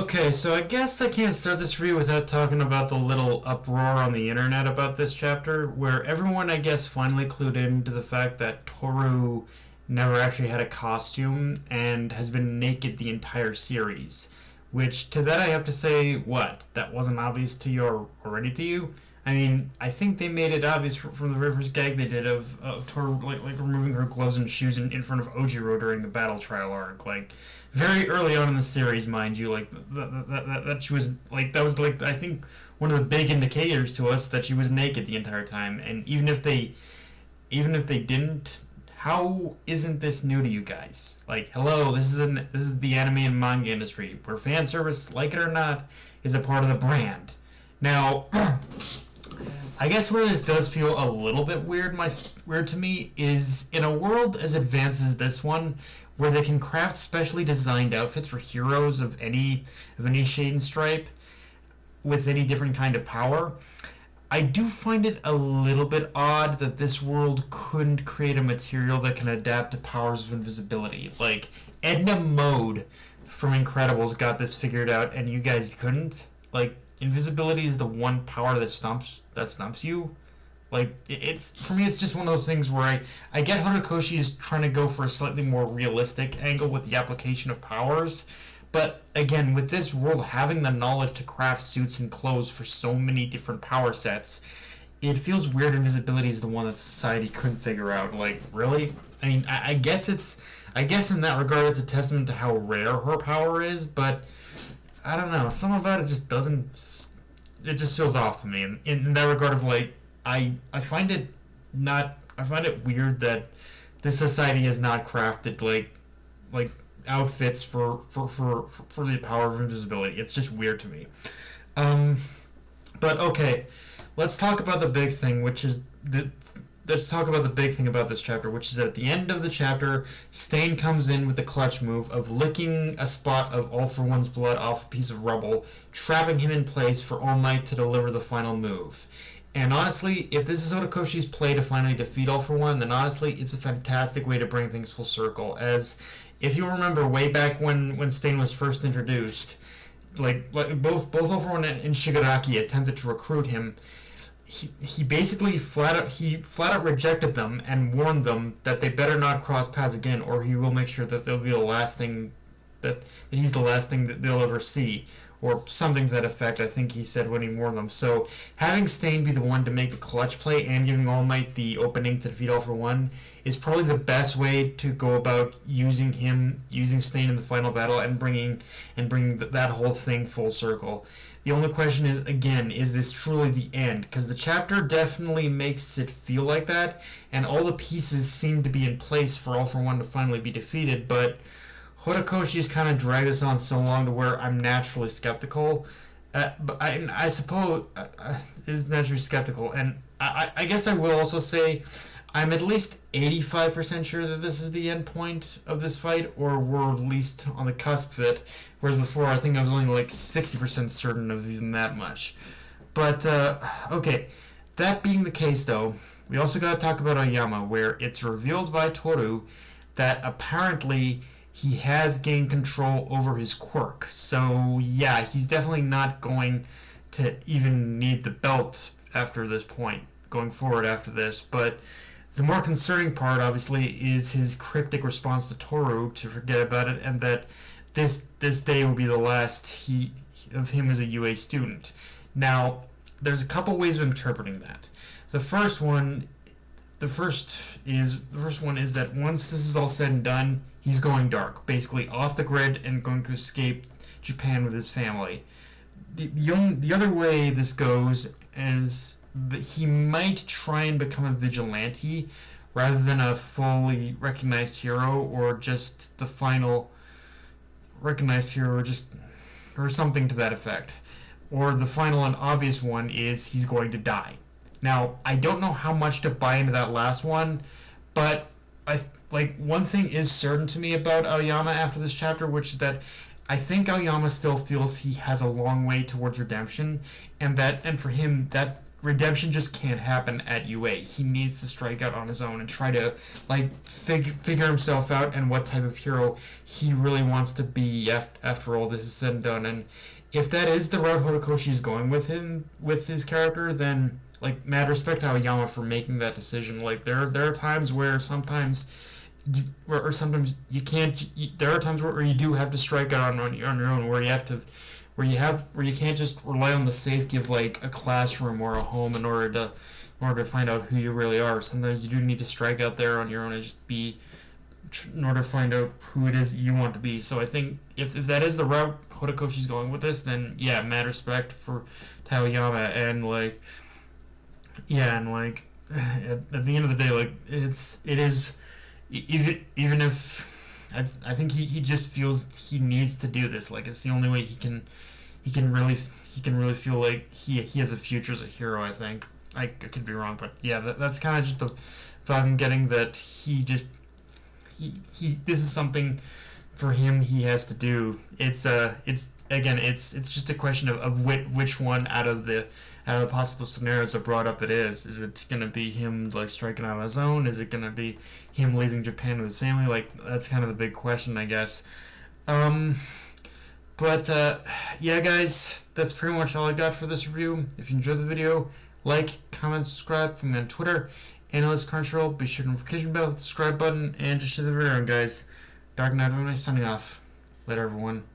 Okay, so I guess I can't start this review without talking about the little uproar on the internet about this chapter, where everyone, I guess, finally clued into the fact that Toru never actually had a costume and has been naked the entire series. Which, to that I have to say, what? That wasn't obvious to you already to you? I mean, I think they made it obvious from the very first gag they did of Toru like removing her gloves and shoes in front of Ojiro during the battle trial arc. Like, very early on in the series, mind you, like that she was like that was like I think one of the big indicators to us that she was naked the entire time. And even if they didn't, how isn't this new to you guys? Like, hello, this is the anime and manga industry where fan service, like it or not, is a part of the brand. Now, I guess where this does feel a little bit weird to me is in a world as advanced as this one, where they can craft specially designed outfits for heroes of any shade and stripe with any different kind of power. I do find it a little bit odd that this world couldn't create a material that can adapt to powers of invisibility. Like, Edna Mode from Incredibles got this figured out, and you guys couldn't. Like, invisibility is the one power that stumps you. Like, it's for me, it's just one of those things where I get Horikoshi is trying to go for a slightly more realistic angle with the application of powers. But again, with this world having the knowledge to craft suits and clothes for so many different power sets, it feels weird invisibility is the one that society couldn't figure out. Like, really? I mean, I guess in that regard it's a testament to how rare her power is, but I don't know. Something about it just doesn't. It just feels off to me. In that regard of like, I find it weird that this society has not crafted like outfits for the power of invisibility. It's just weird to me. But okay, let's talk about the big thing, let's talk about the big thing about this chapter, which is that at the end of the chapter, Stain comes in with the clutch move of licking a spot of All For One's blood off a piece of rubble, trapping him in place for All Might to deliver the final move. And honestly, if this is Horikoshi's play to finally defeat All For One, then honestly, it's a fantastic way to bring things full circle. As if you remember way back when Stain was first introduced, like both All For One and Shigaraki attempted to recruit him. He basically flat out rejected them and warned them that they better not cross paths again, or he will make sure that they'll be the last thing that he's the last thing that they'll ever see, or something to that effect. I think he said when he warned them. So having Stain be the one to make the clutch play and giving All Might the opening to defeat All For One is probably the best way to go about using Stain in the final battle and bringing that whole thing full circle. The only question is, again, is this truly the end? Because the chapter definitely makes it feel like that, and all the pieces seem to be in place for All For One to finally be defeated, but Horikoshi's kind of dragged us on so long to where I'm naturally skeptical. But I suppose is naturally skeptical, and I guess I will also say I'm at least 85% sure that this is the end point of this fight, or we're at least on the cusp of it. Whereas before, I think I was only like 60% certain of even that much. But okay, that being the case, though, we also got to talk about Aoyama, where it's revealed by Toru that apparently he has gained control over his quirk. So yeah, he's definitely not going to even need the belt after this point, going forward after this. But the more concerning part, obviously, is his cryptic response to Toru to forget about it, and that this day will be the last of him as a UA student. Now, there's a couple ways of interpreting that. The first one is that once this is all said and done, he's going dark, basically off the grid and going to escape Japan with his family. The other way this goes is that he might try and become a vigilante rather than a fully recognized hero, or just the final recognized hero, or something to that effect. Or the final and obvious one is he's going to die. Now, I don't know how much to buy into that last one, but one thing is certain to me about Aoyama after this chapter, which is that I think Aoyama still feels he has a long way towards redemption, and for him that redemption just can't happen at UA. He needs to strike out on his own and try to like figure himself out and what type of hero he really wants to be after all this is said and done. And if that is the route Horikoshi is going with his character, then like mad respect to Aoyama for making that decision. Like there are times where sometimes sometimes you can't. There are times where you do have to strike out on your own, where you have to where you can't just rely on the safety of like a classroom or a home in order to find out who you really are. Sometimes you do need to strike out there on your own and just be in order to find out who it is you want to be. So I think if that is the route Horikoshi's going with this, then yeah, mad respect for Aoyama. And like at the end of the day, like it is even if I think he just feels he needs to do this. Like it's the only way he can really feel like he has a future as a hero. I think I could be wrong, but yeah, that's kind of just the vibe I'm getting, that he this is something for him he has to do. It's just a question of which one out of the possible scenarios that brought up it is. Is it going to be him like striking out on his own? Is it going to be him leaving Japan with his family? Like that's kind of the big question, I guess. But yeah, guys, that's pretty much all I got for this review. If you enjoyed the video, like, comment, subscribe. Follow me on Twitter, Analyst Crunchyroll. Be sure to notification bell, hit the subscribe button, and just share the video around, guys. Dark Knight, signing off. Later, everyone.